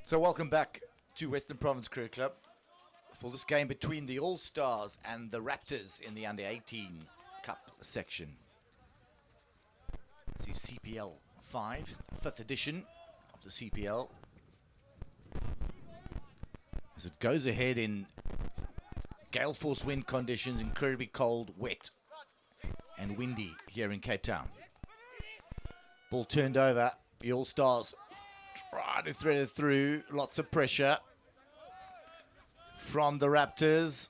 So welcome back to Western Province Cricket Club for this game between the All-Stars and the Raptors in the Under-18 Cup section. This is CPL 5, 5th edition of the CPL. As it goes ahead in gale force wind conditions, incredibly cold, wet and windy here in Cape Town. Ball turned over, the All-Stars try to thread it through, lots of pressure from the Raptors.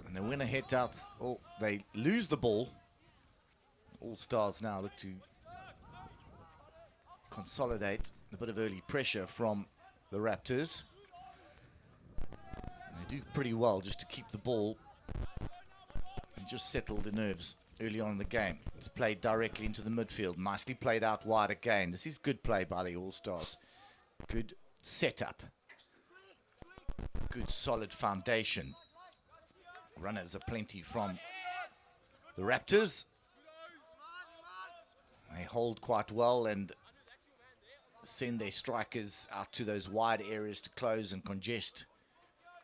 And the winner hit out, oh, they lose the ball. All-Stars now look to consolidate a bit of early pressure from the Raptors. And they do pretty well just to keep the ball and just settle the nerves early on in the game. It's played directly into the midfield. Nicely played out wide again. This is good play by the All-Stars. Good setup. Good solid foundation. Runners aplenty from the Raptors. They hold quite well and send their strikers out to those wide areas to close and congest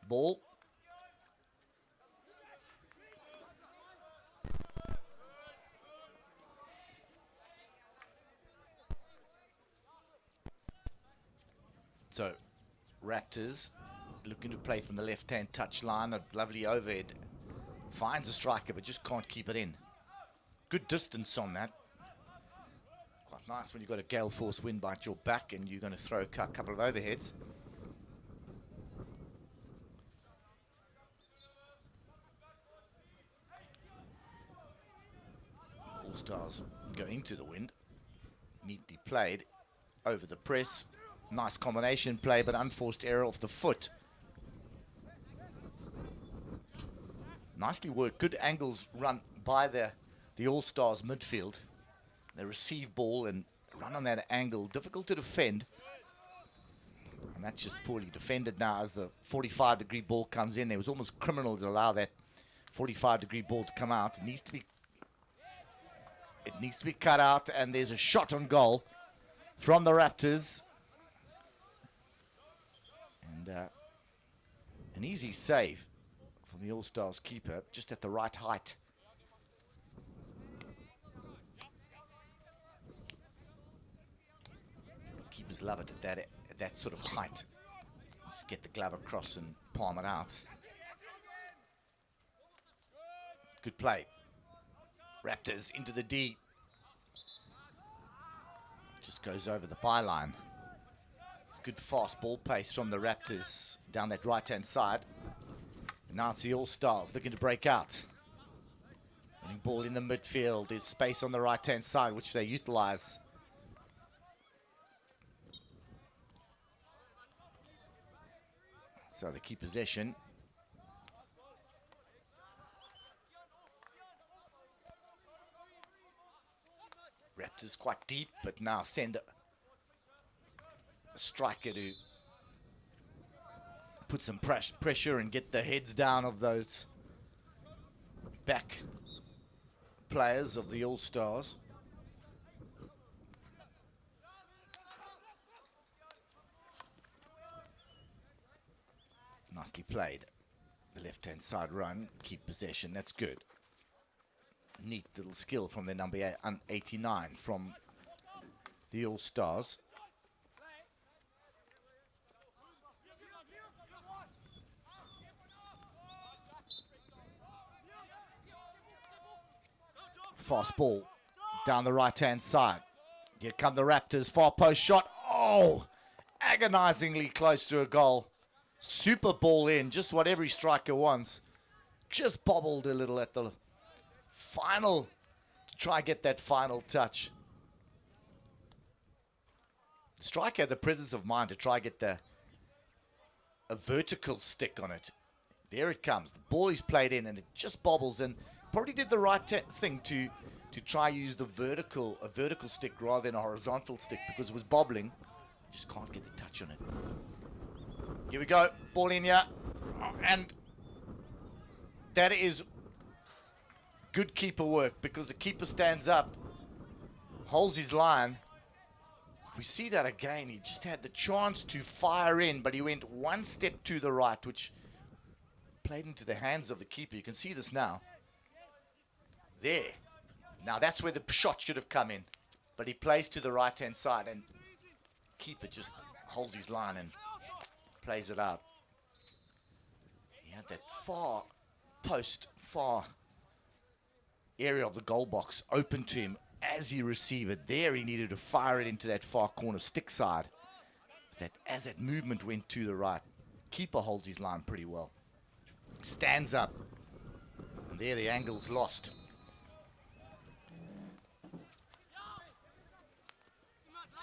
ball. So, Raptors looking to play from the left-hand touchline. A lovely overhead. Finds a striker, but just can't keep it in. Good distance on that. Quite nice when you've got a gale force wind at your back and you're going to throw a couple of overheads. All-Stars go into the wind. Neatly played over the press. Nice combination play, but unforced error off the foot. Nicely worked. Good angles run by the All-Stars midfield. They receive ball and run on that angle. Difficult to defend. And that's just poorly defended now as the 45-degree ball comes in. It was almost criminal to allow that 45-degree ball to come out. It needs to be cut out, and there's a shot on goal from the Raptors. And an easy save for the All-Stars keeper, just at the right height. Keepers love it at that sort of height. Just get the glove across and palm it out. Good play. Raptors into the D. Just goes over the byline. It's good fast ball pace from the Raptors down that right-hand side. And now it's the All-Stars looking to break out. Running ball in the midfield. There's space on the right-hand side, which they utilize. So they keep possession. Raptors quite deep, but now send a striker to put some pressure and get the heads down of those back players of the All-Stars. Nicely played. The left-hand side run, keep possession, that's good. Neat little skill from the number 89 from the All-Stars. Fast ball down the right-hand side. Here come the Raptors. Far post shot. Oh, agonizingly close to a goal. Super ball in, just what every striker wants. Just bobbled a little at the final to try get that final touch. Striker had the presence of mind to try get a vertical stick on it. There it comes. The ball is played in and it just bobbles, and probably did the right thing to try use a vertical stick rather than a horizontal stick, because it was bobbling. Just can't get the touch on it. Here we go. Ball in here. And that is good keeper work, because the keeper stands up, holds his line, If we see that again, he just had the chance to fire in, but he went one step to the right, which played into the hands of the keeper. You can see this now. There. Now that's where the shot should have come in. But he plays to the right-hand side, and keeper just holds his line and plays it out. He had that far area of the goal box open to him as he received it. There he needed to fire it into that far corner stick side. As that movement went to the right, keeper holds his line pretty well. Stands up. And there the angle's lost.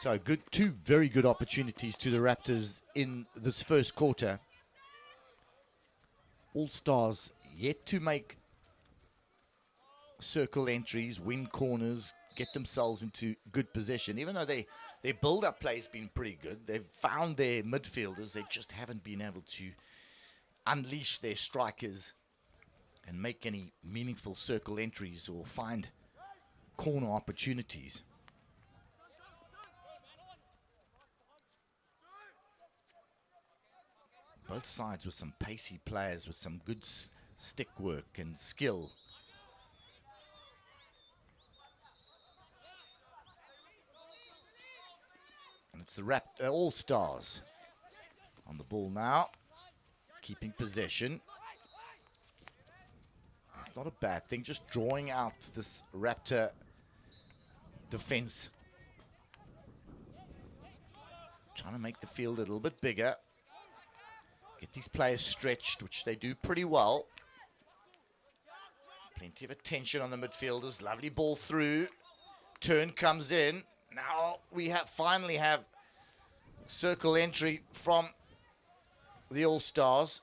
So two very good opportunities to the Raptors in this first quarter. All Stars yet to make circle entries, win corners, get themselves into good position. Even though their build-up play has been pretty good, they've found their midfielders. They just haven't been able to unleash their strikers and make any meaningful circle entries or find corner opportunities. Both sides with some pacey players with some good stick work and skill. And it's the All Stars on the ball now, keeping possession. It's not a bad thing, just drawing out this Raptor defense. Trying to make the field a little bit bigger. Get these players stretched, which they do pretty well. Plenty of attention on the midfielders. Lovely ball through. Turn comes in. Now we finally have circle entry from the All Stars.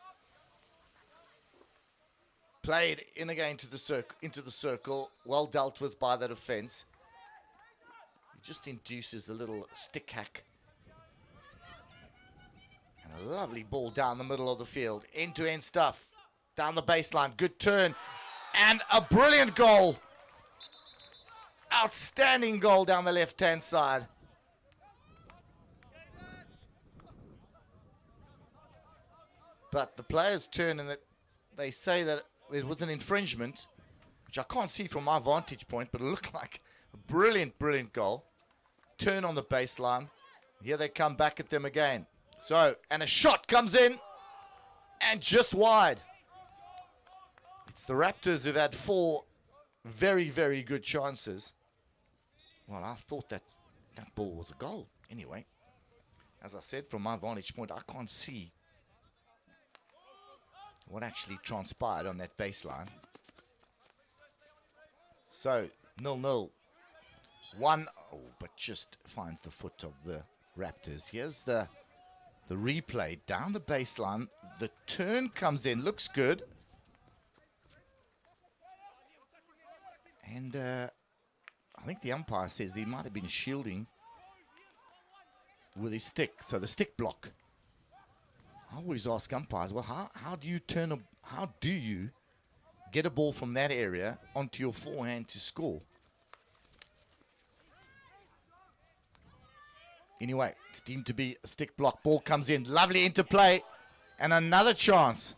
Played in again into the circle. Well dealt with by the defense. It just induces a little stick hack. And a lovely ball down the middle of the field. End-to-end stuff. Down the baseline. Good turn. And a brilliant goal. Outstanding goal down the left-hand side. But the players turn and they say that there was an infringement, which I can't see from my vantage point, but it looked like a brilliant, brilliant goal. Turn on the baseline. Here they come back at them again. So, and a shot comes in, and just wide. It's the Raptors who've had 4 very, very good chances. Well, I thought that ball was a goal. Anyway, as I said, from my vantage point, I can't see what actually transpired on that baseline. So, 0-0. 1-0, but just finds the foot of the Raptors. Here's the replay down the baseline. The turn comes in, looks good. And I think the umpire says he might have been shielding with his stick. So the stick block. I always ask umpires, well, how do you get a ball from that area onto your forehand to score? Anyway, it's deemed to be a stick block. Ball comes in. Lovely interplay. And another chance.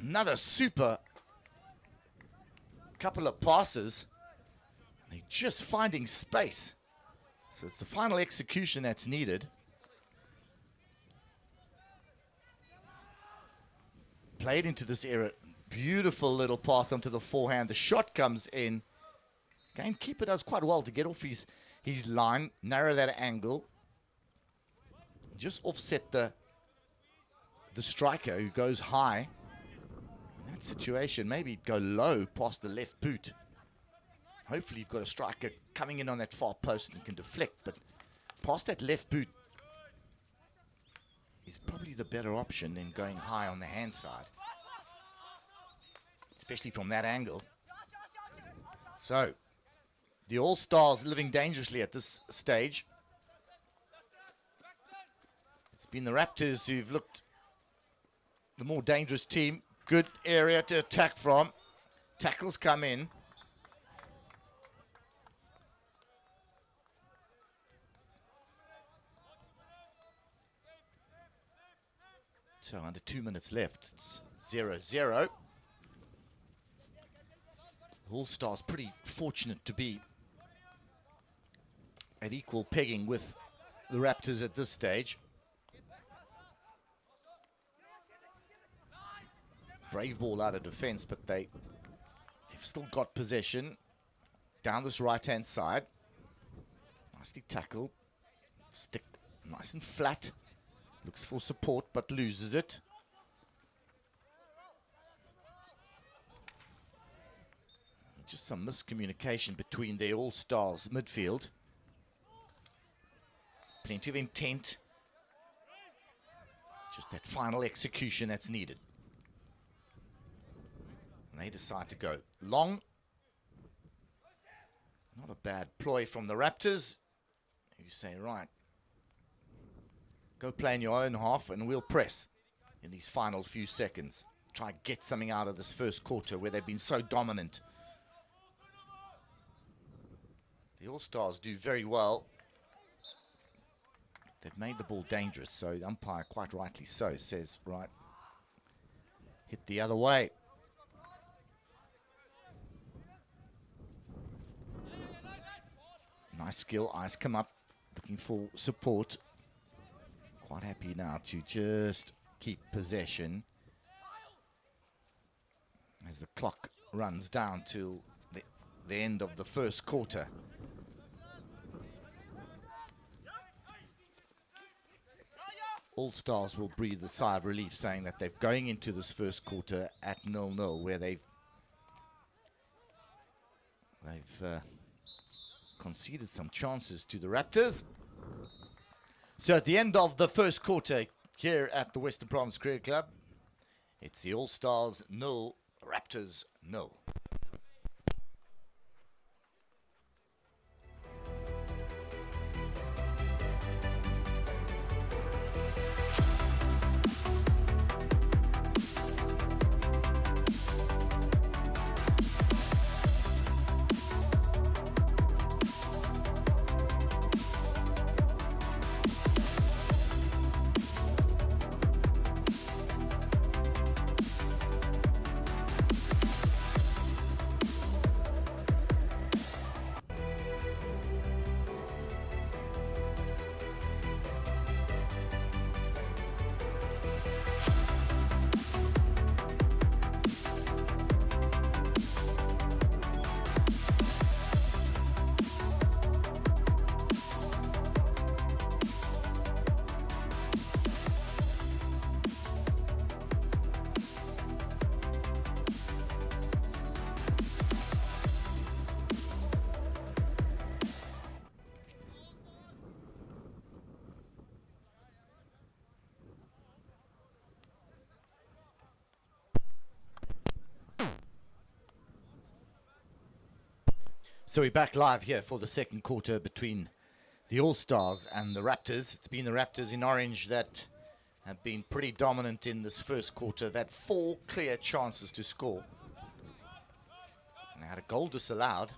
Another super couple of passes. They're just finding space. So it's the final execution that's needed. Played into this area. Beautiful little pass onto the forehand. The shot comes in. Again, keeper does quite well to get off his line, narrow that angle, just offset the striker who goes high. In that situation, maybe he'd go low past the left boot. Hopefully you've got a striker coming in on that far post and can deflect, but past that left boot is probably the better option than going high on the hand side, especially from that angle. So the All-Stars living dangerously at this stage. It's been the Raptors who've looked the more dangerous team. Good area to attack from. Tackles come in. So under 2 minutes left, it's 0-0. All Stars pretty fortunate to be at equal pegging with the Raptors at this stage. Brave ball out of defense, but they've still got possession down this right-hand side. Nicely tackled. Stick nice and flat. Looks for support, but loses it. Just some miscommunication between their All-Stars midfield. Plenty of intent. Just that final execution that's needed. And they decide to go long. Not a bad ploy from the Raptors. You say, right, go play in your own half and we'll press in these final few seconds. Try and get something out of this first quarter where they've been so dominant. The All-Stars do very well. They've made the ball dangerous, so the umpire, quite rightly so, says, right, hit the other way. Nice skill, eyes come up, looking for support. Quite happy now to just keep possession as the clock runs down till the end of the first quarter. All Stars will breathe a sigh of relief, saying that they're going into this first quarter at 0-0, where they've conceded some chances to the Raptors. So at the end of the first quarter here at the Western Province Cricket Club, it's the All Stars 0, Raptors 0. So we're back live here for the second quarter between the All-Stars and the Raptors. It's been the Raptors in orange that have been pretty dominant in this first quarter. They've had 4 clear chances to score. And they had a goal disallowed.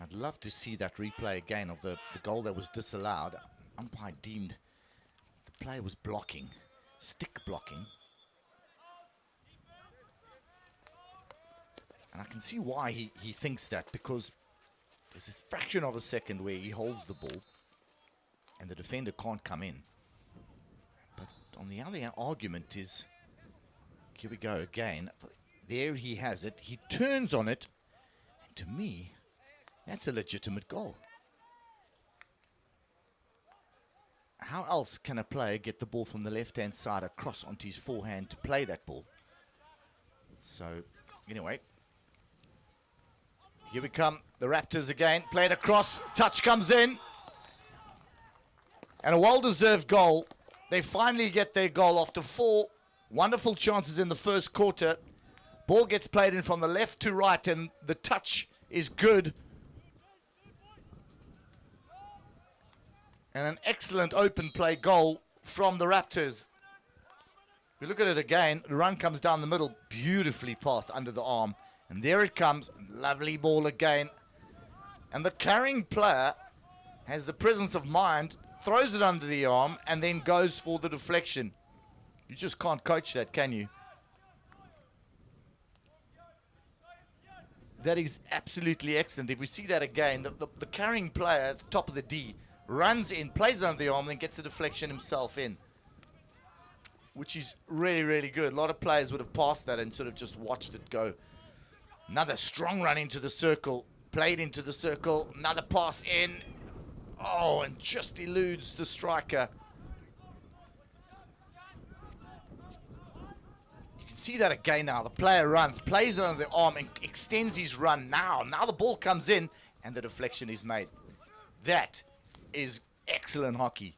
I'd love to see that replay again of the goal that was disallowed. Umpire deemed the player was blocking, stick blocking. And I can see why he thinks that, because there's this fraction of a second where he holds the ball and the defender can't come in. But on the other argument is, here we go again. There he has it. He turns on it. And to me, that's a legitimate goal. How else can a player get the ball from the left-hand side across onto his forehand to play that ball? So, anyway. Here we come, the Raptors again, played across, touch comes in. And a well-deserved goal. They finally get their goal after 4 wonderful chances in the first quarter. Ball gets played in from the left to right and the touch is good. And an excellent open play goal from the Raptors. We look at it again, the run comes down the middle, beautifully passed under the arm. And there it comes, lovely ball again. And the carrying player has the presence of mind throws it under the arm, and then goes for the deflection. You just can't coach that, can you? That is absolutely excellent. If we see that again, the carrying player at the top of the D runs in, plays under the arm, then gets a deflection himself in, which is really, really good. A lot of players would have passed that and sort of just watched it go. Another strong run into the circle, played into the circle, another pass in. Oh, and just eludes the striker. You can see that again now. The player runs, plays it under the arm, and extends his run now. Now the ball comes in, and the deflection is made. That is excellent hockey.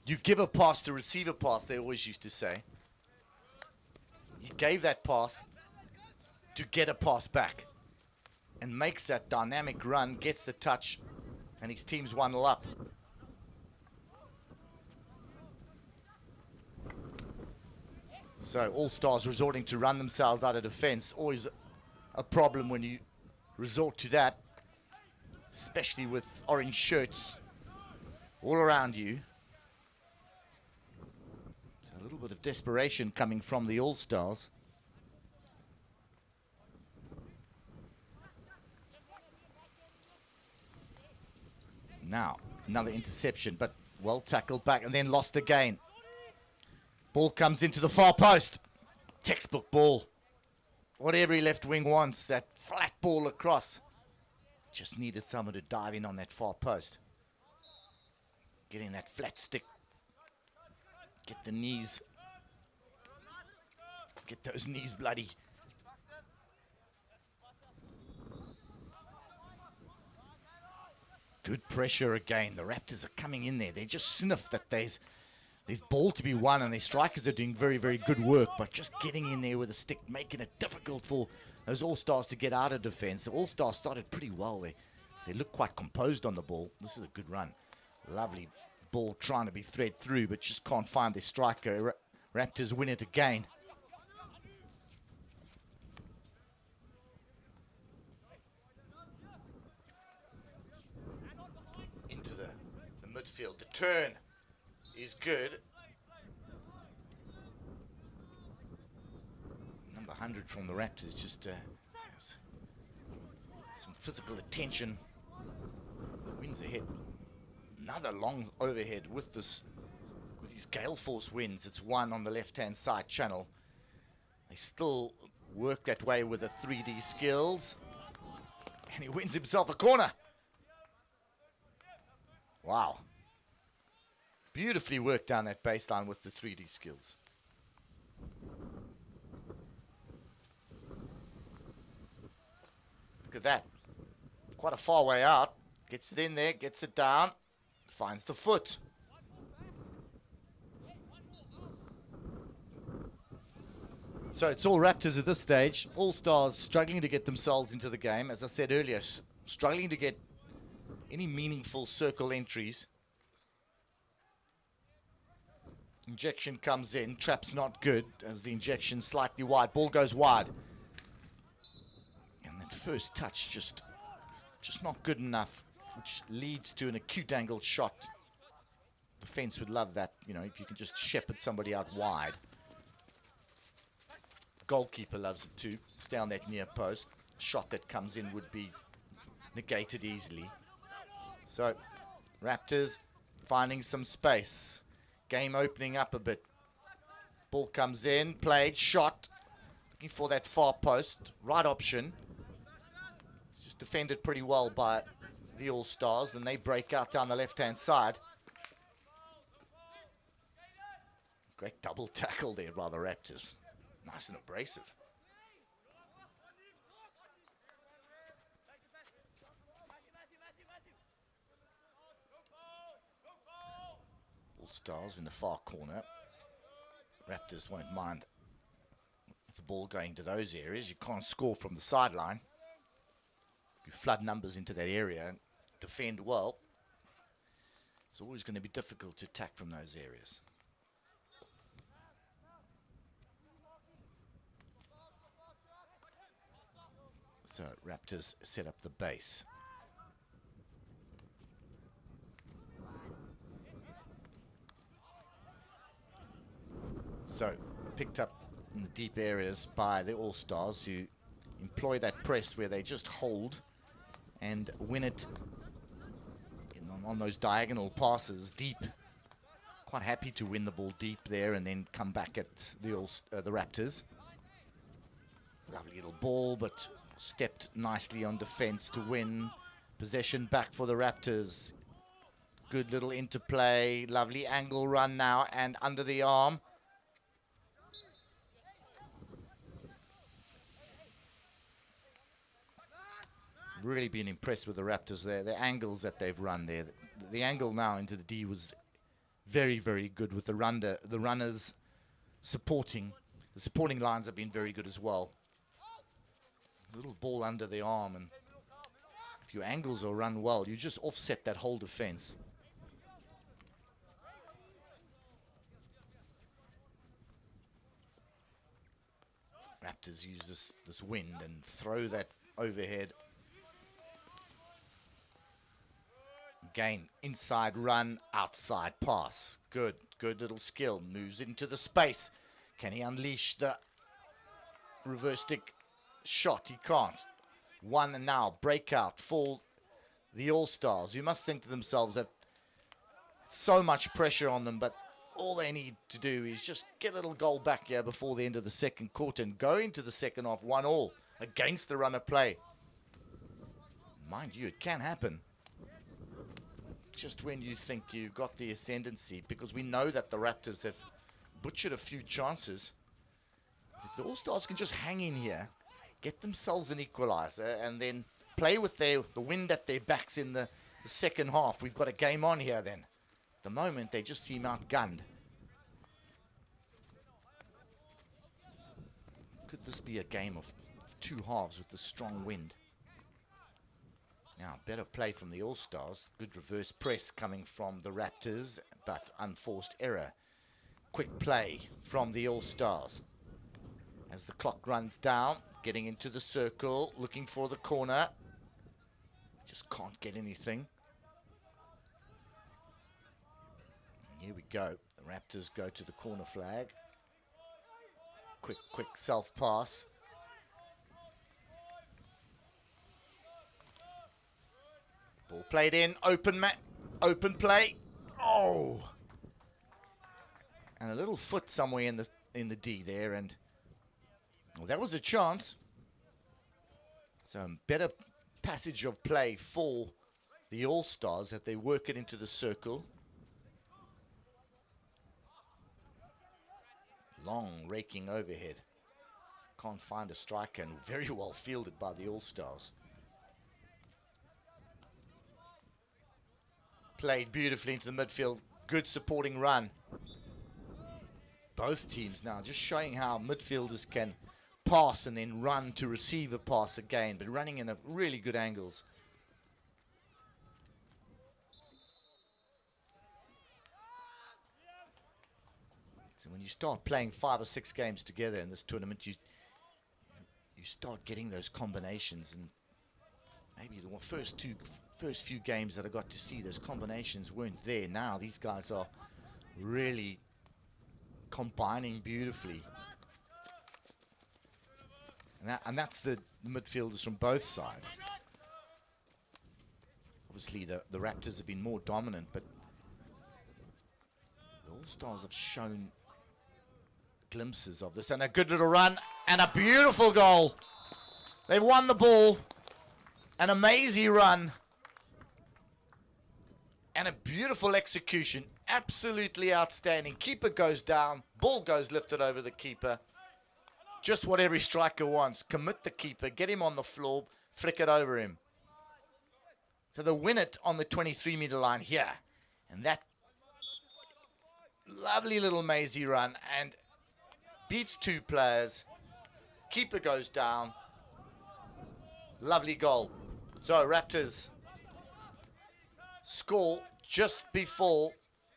You give a pass to receive a pass, they always used to say. He gave that pass to get a pass back and makes that dynamic run, gets the touch, and his team's 1-0 up. So All-Stars resorting to run themselves out of defense. Always a problem when you resort to that, especially with orange shirts all around you. So a little bit of desperation coming from the All-Stars. Now, another interception, but well tackled back and then lost again. Ball comes into the far post. Textbook ball. What every left wing wants, that flat ball across. Just needed someone to dive in on that far post. Getting that flat stick. Get the knees. Get those knees bloody. Good pressure again. The Raptors are coming in there. They just sniff that there's ball to be won, and their strikers are doing very, very good work, but just getting in there with a stick, making it difficult for those All-Stars to get out of defense. The All-Stars started pretty well. They look quite composed on the ball. This is a good run. Lovely ball trying to be thread through, but just can't find their striker. Raptors win it again. Into the midfield. The turn is good. Number 100 from the Raptors just has some physical attention. Wins ahead. Another long overhead with his gale force wins. It's one on the left-hand side channel. They still work that way with the 3D skills. And he wins himself a corner. Wow. Beautifully worked down that baseline with the 3D skills. Look at that. Quite a far way out. Gets it in there, gets it down. Finds the foot. So it's all Raptors at this stage. All-Stars struggling to get themselves into the game. As I said earlier, struggling to get any meaningful circle entries. Injection comes in. Trap's not good as the injection slightly wide. Ball goes wide. And that first touch just not good enough, which leads to an acute angled shot. Defense would love that, you know, if you can just shepherd somebody out wide. The goalkeeper loves it too. Stay on that near post. Shot that comes in would be negated easily. So, Raptors finding some space. Game opening up a bit. Ball comes in, played, shot. Looking for that far post. Right option. It's just defended pretty well by the All-Stars, and they break out down the left-hand side. Great double tackle there by the Raptors. Nice and abrasive. All-Stars in the far corner. Raptors won't mind the ball going to those areas. You can't score from the sideline. You flood numbers into that area and defend well. It's always going to be difficult to attack from those areas. So Raptors set up the base. So, picked up in the deep areas by the All-Stars, who employ that press where they just hold and win it on those diagonal passes deep. Quite happy to win the ball deep there and then come back at the Raptors. Lovely little ball, but stepped nicely on defense to win possession back for the Raptors. Good little interplay, lovely angle run now and under the arm. Really been impressed with the Raptors there. The angles that they've run there. The angle now into the D was very, very good with the runners supporting. The supporting lines have been very good as well. Little ball under the arm, and if your angles are run well, you just offset that whole defense. Raptors use this wind and throw that overhead. Again, inside run, outside pass. Good little skill. Moves into the space. Can he unleash the reverse stick shot? He can't. One and now, breakout for the All-Stars. You must think to themselves that so much pressure on them, but all they need to do is just get a little goal back here before the end of the second quarter and go into the second half 1-1 against the run of play. Mind you, it can happen. Just when you think you've got the ascendancy, because we know that the Raptors have butchered a few chances. If the All-Stars can just hang in here, get themselves an equalizer, and then play with the wind at their backs in the second half, we've got a game on here then. At the moment, they just seem outgunned. Could this be a game of two halves with the strong wind? Now, better play from the All-Stars. Good reverse press coming from the Raptors, but unforced error. Quick play from the All-Stars. As the clock runs down, getting into the circle, looking for the corner. Just can't get anything. And here we go. The Raptors go to the corner flag. Quick self-pass. Ball played in, open play. Oh! And a little foot somewhere in the D there, and well, that was a chance. So better passage of play for the All-Stars that they work it into the circle. Long raking overhead. Can't find a striker, and very well fielded by the All-Stars. Played beautifully into the midfield. Good supporting run. Both teams now just showing how midfielders can pass and then run to receive a pass again, but running in a really good angles. So when you start playing 5 or 6 games together in this tournament, you start getting those combinations, and maybe the first few games that I got to see, those combinations weren't there. Now these guys are really combining beautifully. And that's the midfielders from both sides. Obviously the Raptors have been more dominant, but the All-Stars have shown glimpses of this. And a good little run and a beautiful goal. They've won the ball. An amazing run. And a beautiful execution. Absolutely outstanding. Keeper goes down. Ball goes lifted over the keeper. Just what every striker wants. Commit the keeper. Get him on the floor. Flick it over him. So they win it on the 23-meter line here. And that lovely little mazy run. And beats 2 players. Keeper goes down. Lovely goal. So Raptors score just before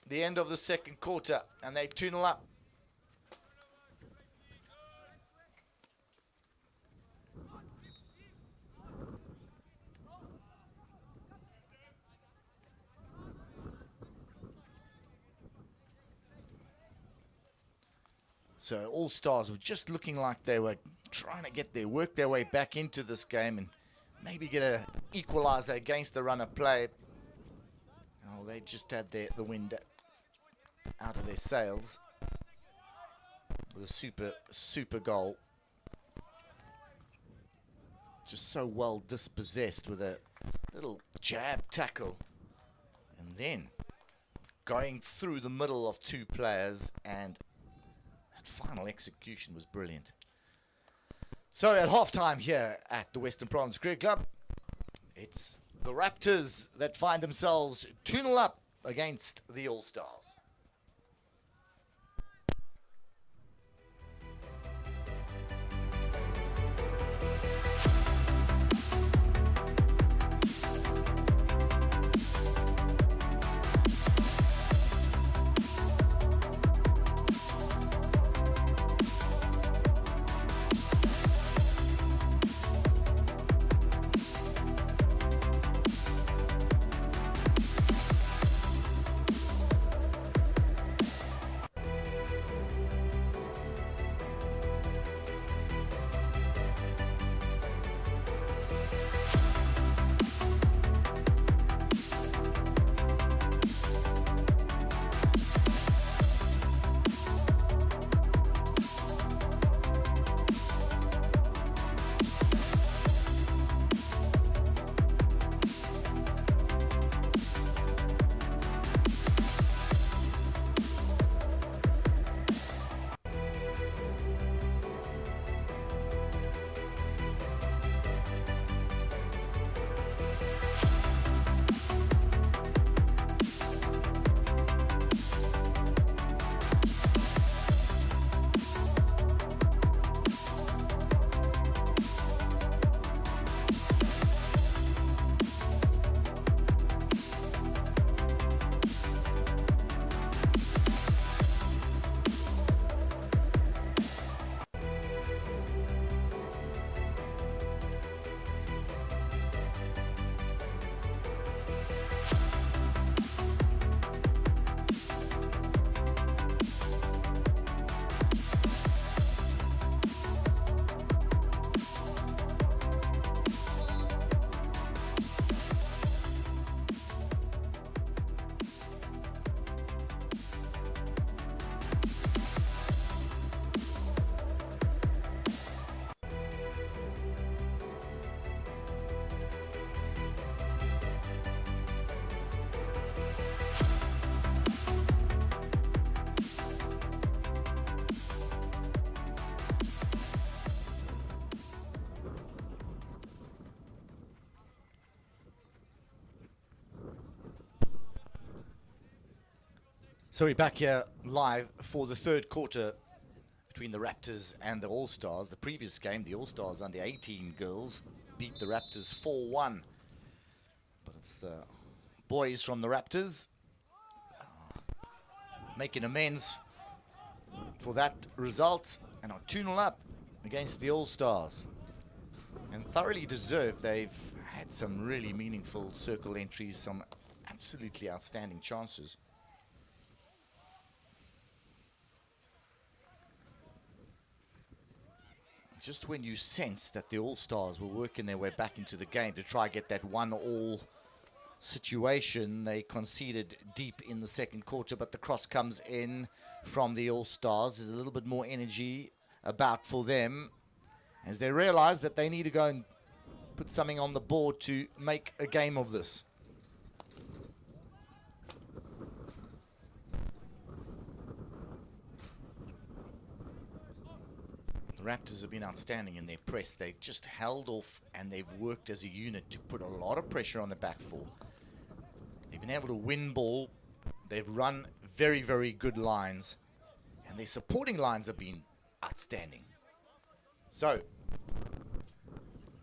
the end of the second quarter, and they 2-0 up. So All Stars were just looking like they were trying to work their way back into this game and maybe get a equalizer against the run of play. Oh, they just had the wind out of their sails with a super goal. Just so well dispossessed with a little jab tackle. And then going through the middle of two players, and that final execution was brilliant. So at halftime here at the Western Province Cricket Club, it's the Raptors that find themselves 2-0 up against the All Stars. So we're back here live for the third quarter between the Raptors and the All Stars. The previous game, the All Stars under 18 girls beat the Raptors 4-1. But it's the boys from the Raptors making amends for that result and are 2-0 up against the All Stars. And thoroughly deserved. They've had some really meaningful circle entries, some absolutely outstanding chances. Just when you sense that the All-Stars were working their way back into the game to try to get that 1-all situation, they conceded deep in the second quarter, but the cross comes in from the All-Stars. There's a little bit more energy about for them as they realize that they need to go and put something on the board to make a game of this. The Raptors have been outstanding in their press. They've just held off and they've worked as a unit to put a lot of pressure on the back four. They've been able to win ball. They've run very, very good lines. And their supporting lines have been outstanding. So,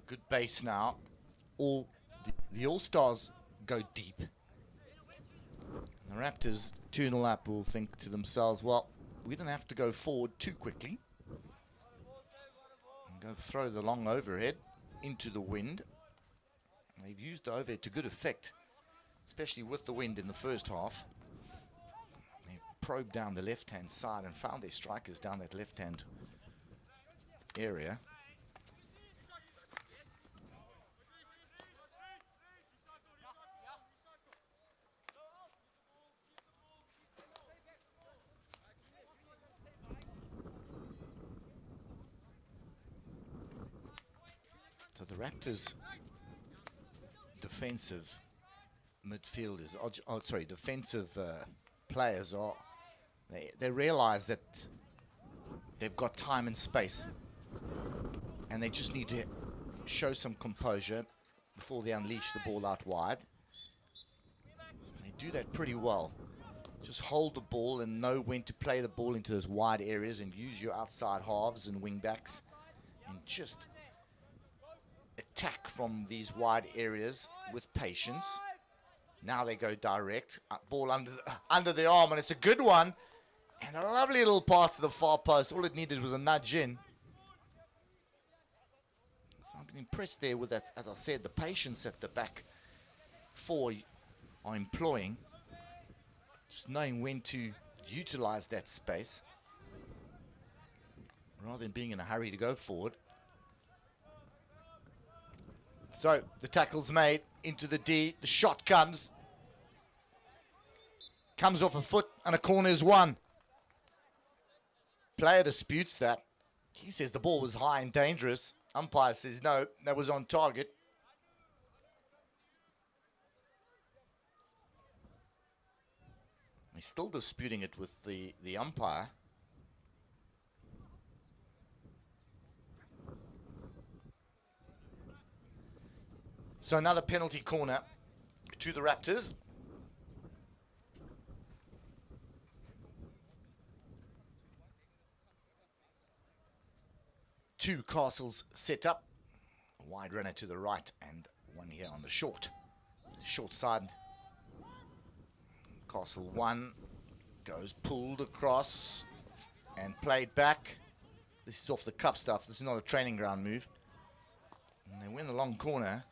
good base now. The All-Stars go deep. And the Raptors, 2-0 up, will think to themselves, well, we don't have to go forward too quickly. Go throw the long overhead into the wind. They've used the overhead to good effect, especially with the wind in the first half. They've probed down the left-hand side and found their strikers down that left-hand area. So the Raptors defensive midfielders, defensive players are, they realize that they've got time and space and they just need to show some composure before they unleash the ball out wide. They do that pretty well. Just hold the ball and know when to play the ball into those wide areas and use your outside halves and wing backs and just attack from these wide areas with patience. Now they go direct, ball under the arm, and it's a good one. And a lovely little pass to the far post. All it needed was a nudge in. So I've been impressed there with that, as I said, the patience at the back four are employing. Just knowing when to utilize that space rather than being in a hurry to go forward. So the tackle's made into the D. The shot comes off a foot and a corner is won. Player disputes that. He says the ball was high and dangerous. Umpire says no, that was on target. He's still disputing it with the umpire. So another penalty corner to the Raptors. Two Castles set up. A wide runner to the right and one here on the short side. Castle 1 goes pulled across and played back. This is off the cuff stuff. This is not a training ground move. And they win the long corner.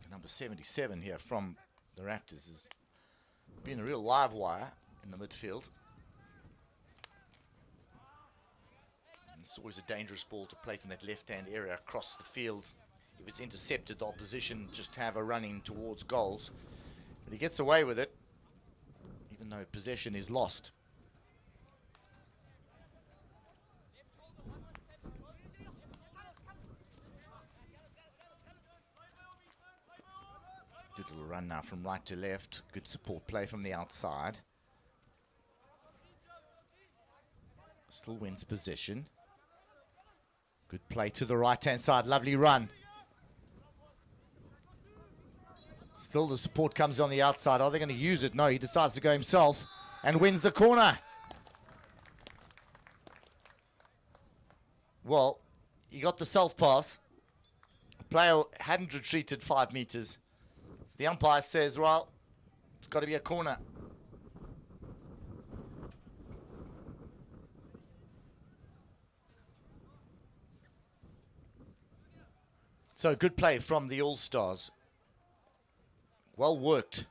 Number 77 here from the Raptors has been a real live wire in the midfield. And it's always a dangerous ball to play from that left-hand area across the field. If it's intercepted, the opposition just have a running towards goals. But he gets away with it, even though possession is lost. Good little run now from right to left. Good support play from the outside. Still wins possession. Good play to the right-hand side. Lovely run. Still the support comes on the outside. Are they going to use it? No, he decides to go himself and wins the corner. Well, he got the self-pass. The player hadn't retreated 5 meters. The umpire says, well, it's got to be a corner. So good play from the All-Stars. Well worked.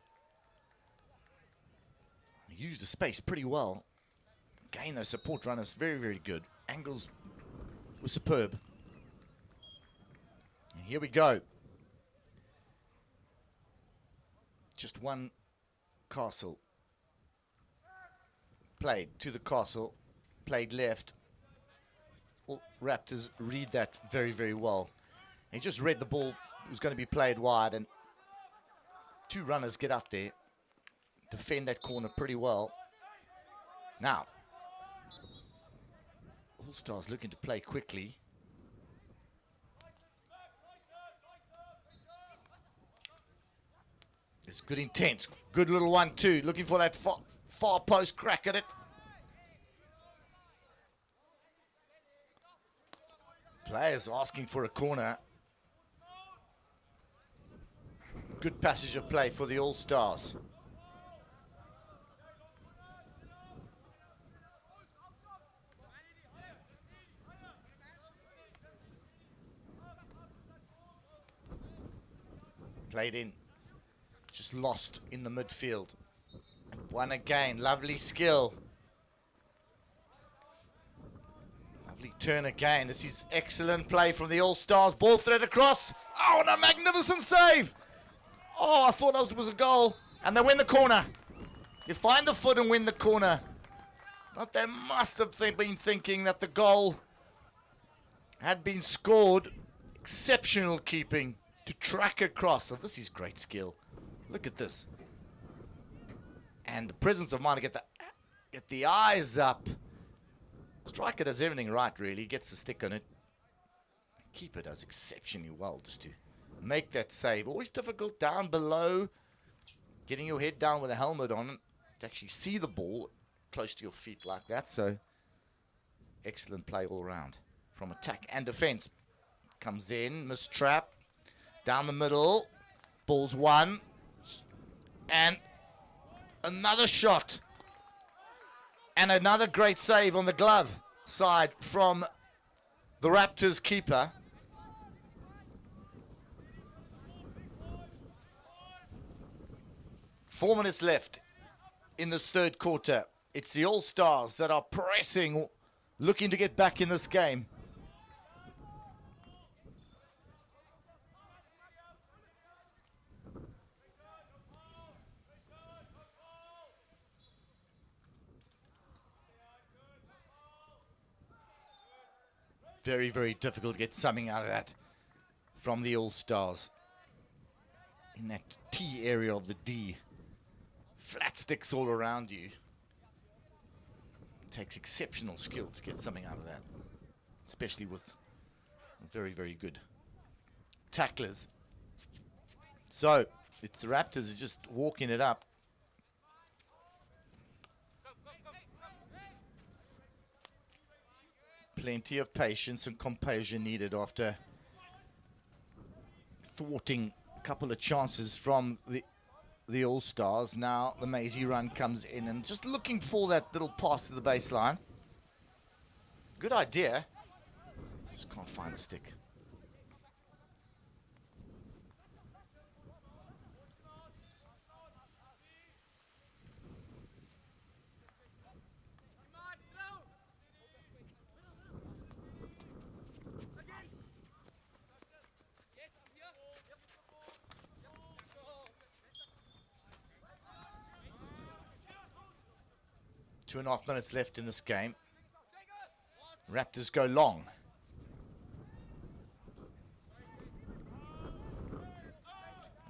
Used the space pretty well. Again, those support runners, very, very good. Angles were superb. And here we go. Just one Castle. Played to the Castle. Played left. All Raptors read that very, very well. He just read the ball was going to be played wide, and two runners get out there, defend that corner pretty well. Now, All-Stars looking to play quickly. It's good intent. Good little 1-2. Looking for that far post crack at it. Players asking for a corner. Good passage of play for the All-Stars. Played in. Just lost in the midfield. And won again. Lovely skill. Lovely turn again. This is excellent play from the All-Stars. Ball thread across. Oh, and a magnificent save. Oh, I thought it was a goal. And they win the corner. You find the foot and win the corner. But they must have been thinking that the goal had been scored. Exceptional keeping to track across. So this is great skill. Look at this. And the presence of mind to get the eyes up. Striker does everything right, really. Gets the stick on it. Keeper does exceptionally well just to make that save. Always difficult down below. Getting your head down with a helmet on to actually see the ball close to your feet like that. So excellent play all around from attack and defense. Comes in, missed trap. Down the middle. Ball's won. And another shot. And another great save on the glove side from the Raptors keeper. Four minutes left in this third quarter. It's the All-Stars that are pressing, looking to get back in this game. Very, very difficult to get something out of that from the All-Stars. In that T area of the D. Flat sticks all around you. It takes exceptional skill to get something out of that. Especially with very, very good tacklers. So, it's the Raptors just walking it up. Plenty of patience and composure needed after thwarting a couple of chances from the All-Stars. Now the Maisie run comes in and just looking for that little pass to the baseline. Good idea. Just can't find the stick. Two and a half minutes left in this game. Raptors go long.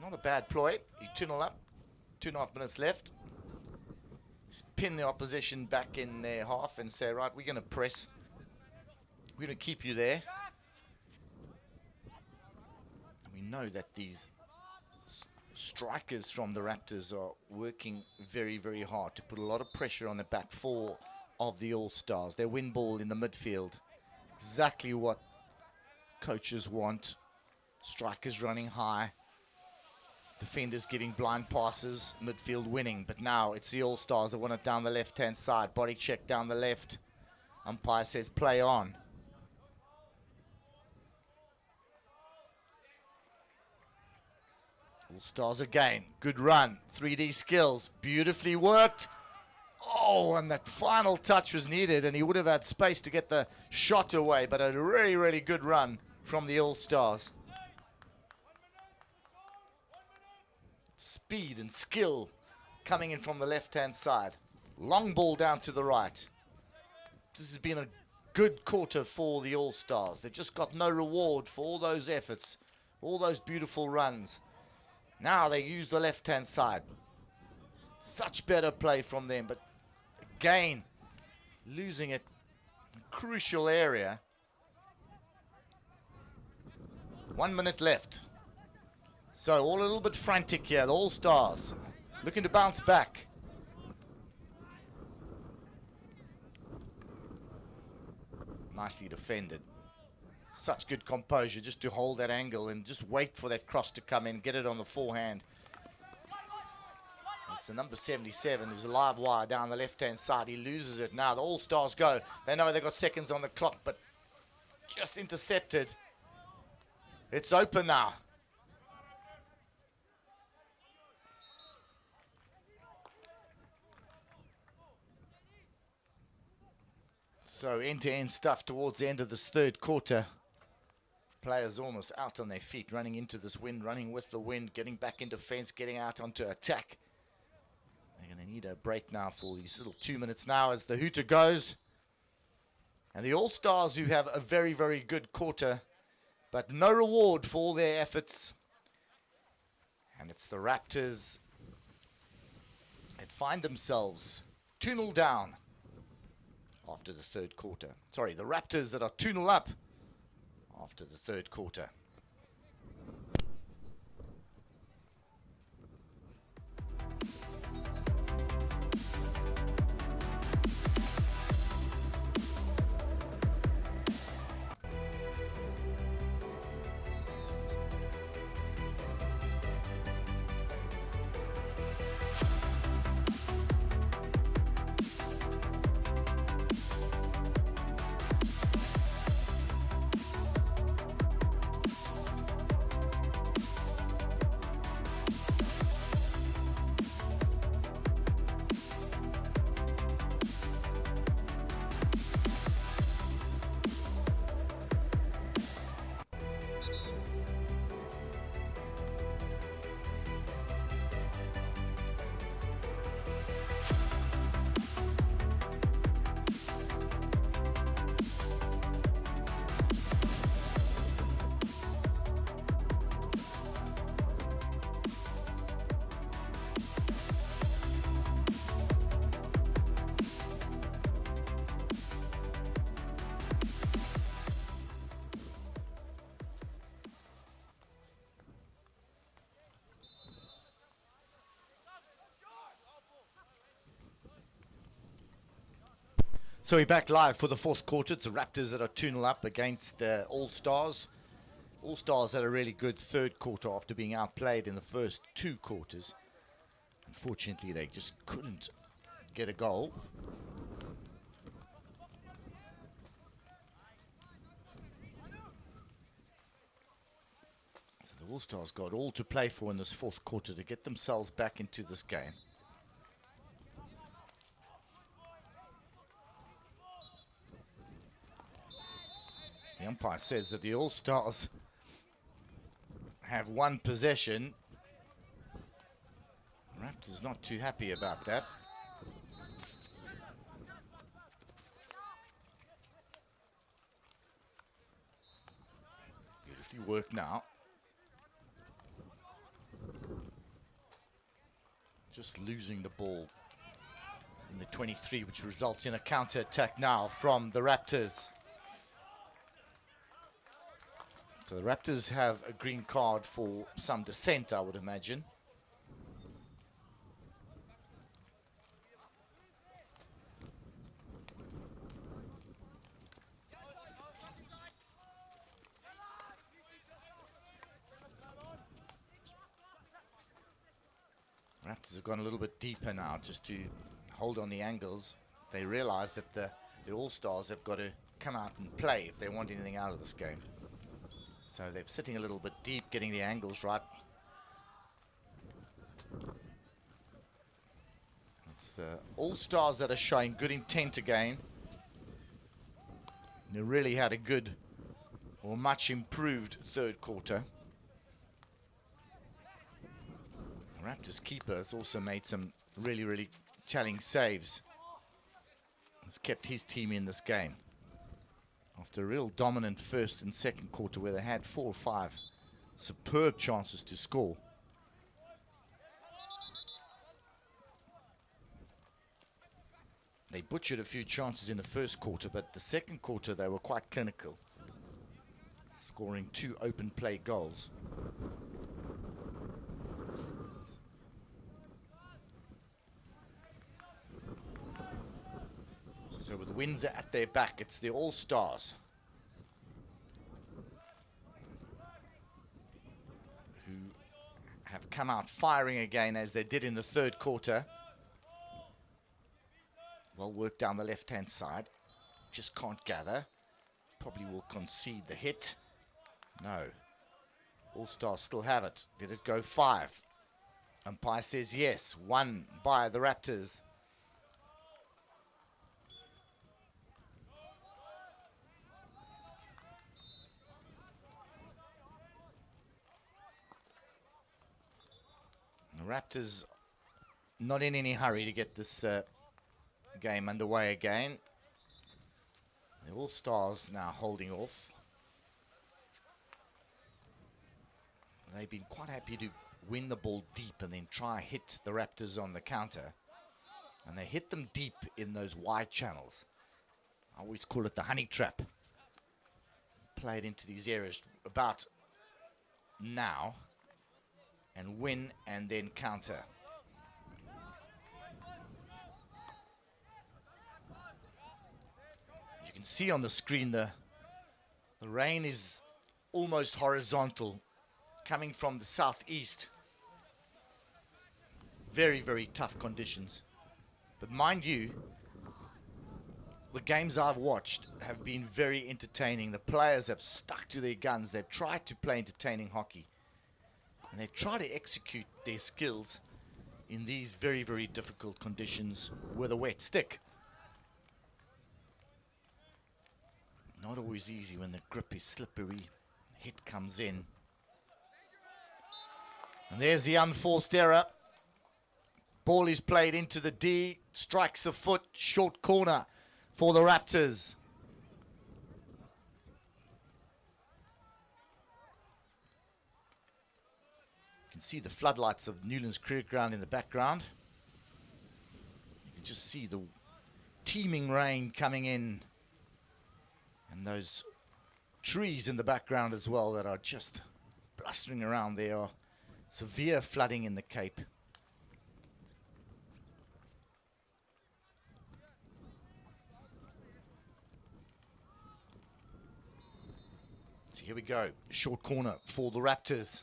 Not a bad ploy. You tunnel up. 2.5 minutes left. Pin the opposition back in their half and say, right, we're going to press. We're going to keep you there. And we know that these strikers from the Raptors are working very, very hard to put a lot of pressure on the back four of the All-Stars. Their win ball in the midfield. Exactly what coaches want. Strikers running high. Defenders giving blind passes. Midfield winning. But now it's the All-Stars that want it down the left-hand side. Body check down the left. Umpire says play on. All-Stars again. Good run. 3D skills. Beautifully worked. Oh, and that final touch was needed, and he would have had space to get the shot away, but a really, really good run from the All-Stars. Speed and skill coming in from the left-hand side. Long ball down to the right. This has been a good quarter for the All-Stars. They've just got no reward for all those efforts, all those beautiful runs. Now they use the left-hand side. Such better play from them, but again, losing it. Crucial area. 1 minute left. So all a little bit frantic here. The All-Stars looking to bounce back. Nicely defended. Such good composure just to hold that angle and just wait for that cross to come in, get it on the forehand. It's the number 77 who's a live wire down the left-hand side. He loses it now. The All-Stars go. They know they've got seconds on the clock, but just intercepted. It's open now. So end-to-end stuff towards the end of this third quarter. Players almost out on their feet, running into this wind, running with the wind, getting back into fence, getting out onto attack. They're going to need a break now for these little 2 minutes now as the hooter goes. And the All-Stars, who have a very, very good quarter, but no reward for all their efforts. And it's the Raptors that find themselves 2-0 down after the third quarter. Sorry, the Raptors that are 2-0 up after the third quarter. So we're back live for the fourth quarter. It's the Raptors that are 2-0 up against the All-Stars. All-Stars had a really good third quarter after being outplayed in the first two quarters. Unfortunately, they just couldn't get a goal. So the All-Stars got all to play for in this fourth quarter to get themselves back into this game. The umpire says that the All-Stars have one possession. Raptors not too happy about that. Beautifully worked now. Just losing the ball in the 23, which results in a counter-attack now from the Raptors. So the Raptors have a green card for some dissent, I would imagine. Raptors have gone a little bit deeper now just to hold on the angles. They realize that the All-Stars have got to come out and play if they want anything out of this game. So they're sitting a little bit deep, getting the angles right. It's the All-Stars that are showing good intent again. They really had a good or much improved third quarter. The Raptors keeper has also made some really, really challenging saves. Has kept his team in this game. After a real dominant first and second quarter where they had 4 or 5 superb chances to score. They butchered a few chances in the first quarter, but the second quarter they were quite clinical, scoring 2 open play goals. So with Windsor at their back, it's the All-Stars who have come out firing again as they did in the third quarter. Well worked down the left-hand side. Just can't gather. Probably will concede the hit. No. All-Stars still have it. Did it go 5? Umpire says yes. 1 by the Raptors. The Raptors not in any hurry to get this game underway again. The All-Stars now holding off. They've been quite happy to win the ball deep and then try hit the Raptors on the counter. And they hit them deep in those wide channels. I always call it the honey trap. Play it into these areas about now and win and then counter. You can see on the screen the rain is almost horizontal, coming from the southeast. Very, very tough conditions. But mind you, the games I've watched have been very entertaining. The players have stuck to their guns. They've tried to play entertaining hockey. And they try to execute their skills in these very, very difficult conditions with a wet stick. Not always easy when the grip is slippery. Hit comes in. And there's the unforced error. Ball is played into the D. Strikes the foot. Short corner for the Raptors. You can see the floodlights of Newlands Cricket Ground in the background. You can just see the teeming rain coming in. And those trees in the background as well that are just blustering around. There are severe flooding in the Cape. So here we go. Short corner for the Raptors.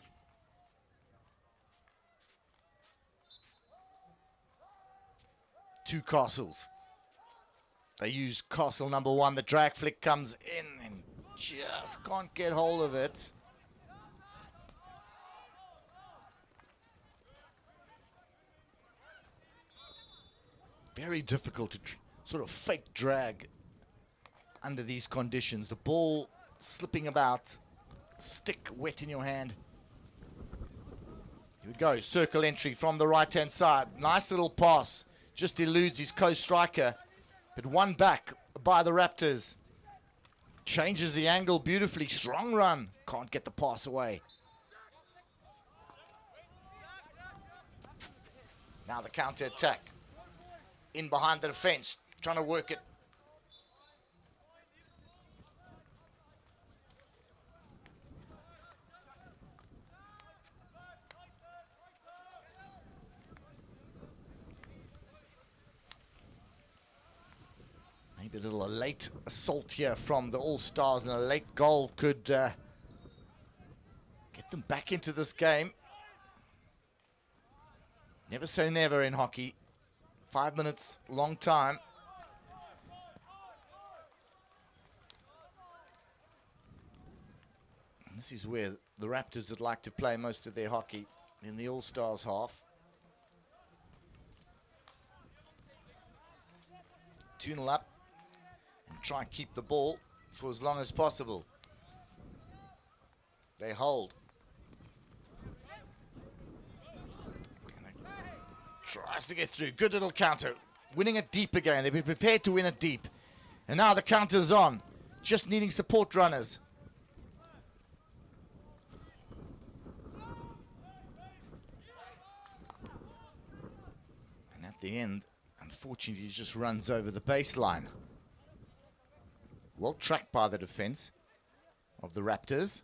Two Castles. They use Castle number one. The drag flick comes in and just can't get hold of it. Very difficult to sort of fake drag under these conditions. The ball slipping about, stick wet in your hand. Here we go, circle entry from the right-hand side. Nice little pass, just eludes his co-striker, but one back by the Raptors. Changes the angle beautifully, strong run, can't get the pass away. Now the counter-attack. In behind the defense, trying to work it. Maybe a little late assault here from the All-Stars, and a late goal could get them back into this game. Never say never in hockey. 5 minutes, long time. And this is where the Raptors would like to play most of their hockey, in the All-Stars half. 2-0 up. And try and keep the ball for as long as possible. They hold. Tries to get through. Good little counter. Winning it deep again. They've been prepared to win it deep. And now the counter's on. Just needing support runners. And at the end, unfortunately, he just runs over the baseline. Well tracked by the defense of the Raptors.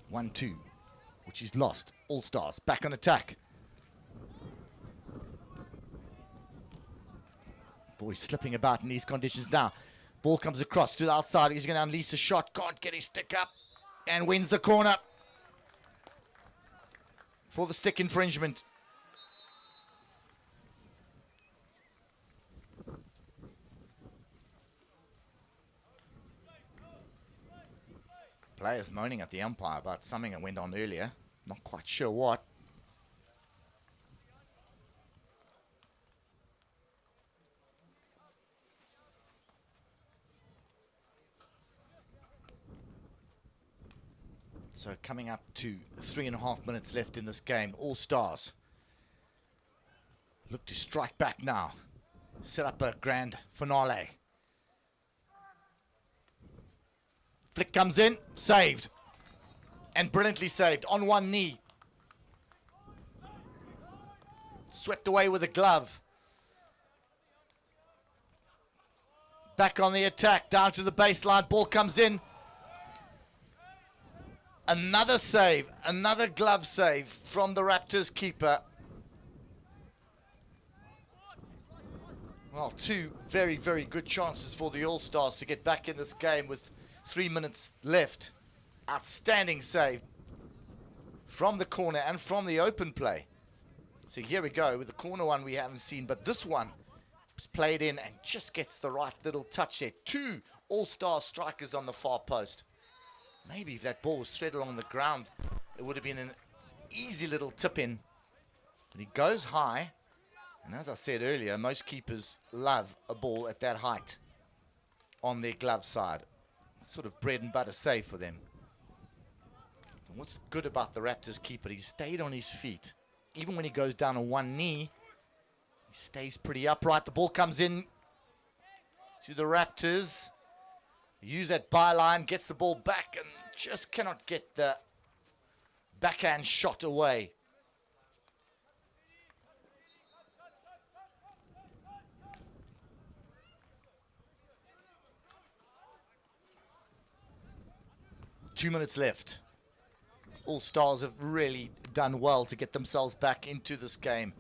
One-two, which is lost. All-Stars back on attack. Boy, slipping about in these conditions now. Ball comes across to the outside. He's going to unleash the shot. Can't get his stick up. And wins the corner for the stick infringement. Players moaning at the umpire about something that went on earlier. Not quite sure what. So coming up to 3.5 minutes left in this game. All Stars look to strike back now. Set up a grand finale. Flick comes in, saved. And brilliantly saved, on one knee. Swept away with a glove. Back on the attack, down to the baseline, ball comes in. Another save, another glove save from the Raptors keeper. Well, two very, very good chances for the All-Stars to get back in this game with 3 minutes left. Outstanding save from the corner and from the open play. So here we go with the corner one we haven't seen, but this one is played in and just gets the right little touch there. Two All-Star strikers on the far post. Maybe if that ball was straight along the ground, it would have been an easy little tip in. But he goes high, and as I said earlier, most keepers love a ball at that height on their glove side. It's sort of bread and butter save for them. And what's good about the Raptors keeper, he stayed on his feet. Even when he goes down on one knee, he stays pretty upright. The ball comes in to the Raptors. Use that byline, gets the ball back and just cannot get the backhand shot away. Two minutes left. All Stars have really done well to get themselves back into this game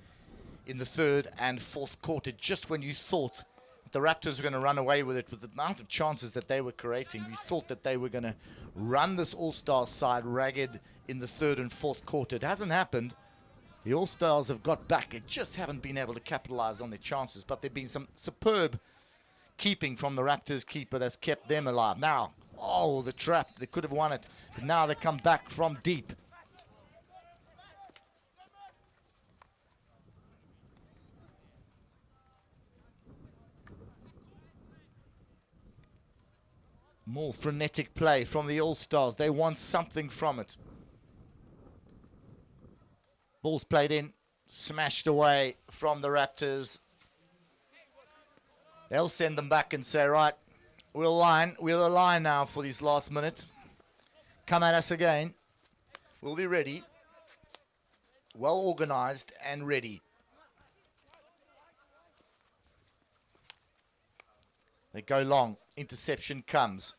in the third and fourth quarter, just when you thought the Raptors were going to run away with it with the amount of chances that they were creating. You thought that they were going to run this All-Stars side ragged in the third and fourth quarter. It hasn't happened. The All-Stars have got back. They just haven't been able to capitalize on their chances, but there've been some superb keeping from the Raptors keeper that's kept them alive. Now, oh, the trap. They could have won it, but now they come back from deep. More frenetic play from the All-Stars. They want something from it. Ball's played in, smashed away from the Raptors. They'll send them back and say, right, we'll align now for these last minute. Come at us again. We'll be ready. Well organized and ready. They go long. Interception comes.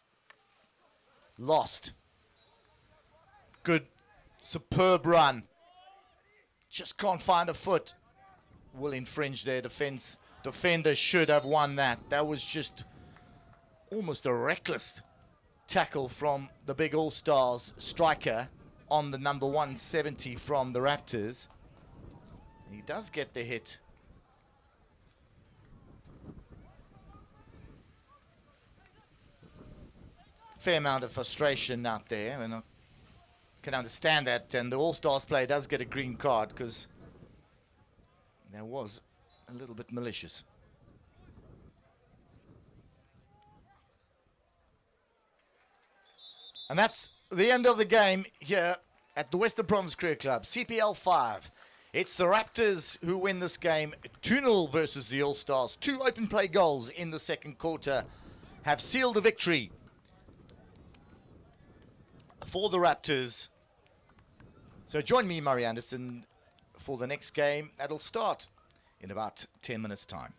Lost. Good, superb run. Just can't find a foot. Will infringe their defense. Defender should have won that. That was just almost a reckless tackle from the big All-Stars striker on the number 170 from the Raptors. And he does get the hit. Fair amount of frustration out there, and I can understand that. And the All-Stars player does get a green card because that was a little bit malicious. And that's the end of the game here at the Western Province Cricket Club, CPL 5. It's the Raptors who win this game 2-0 versus the All-Stars. Two open play goals in the second quarter have sealed the victory for the Raptors. So join me, Murray Anderson, for the next game. That'll start in about 10 minutes' time.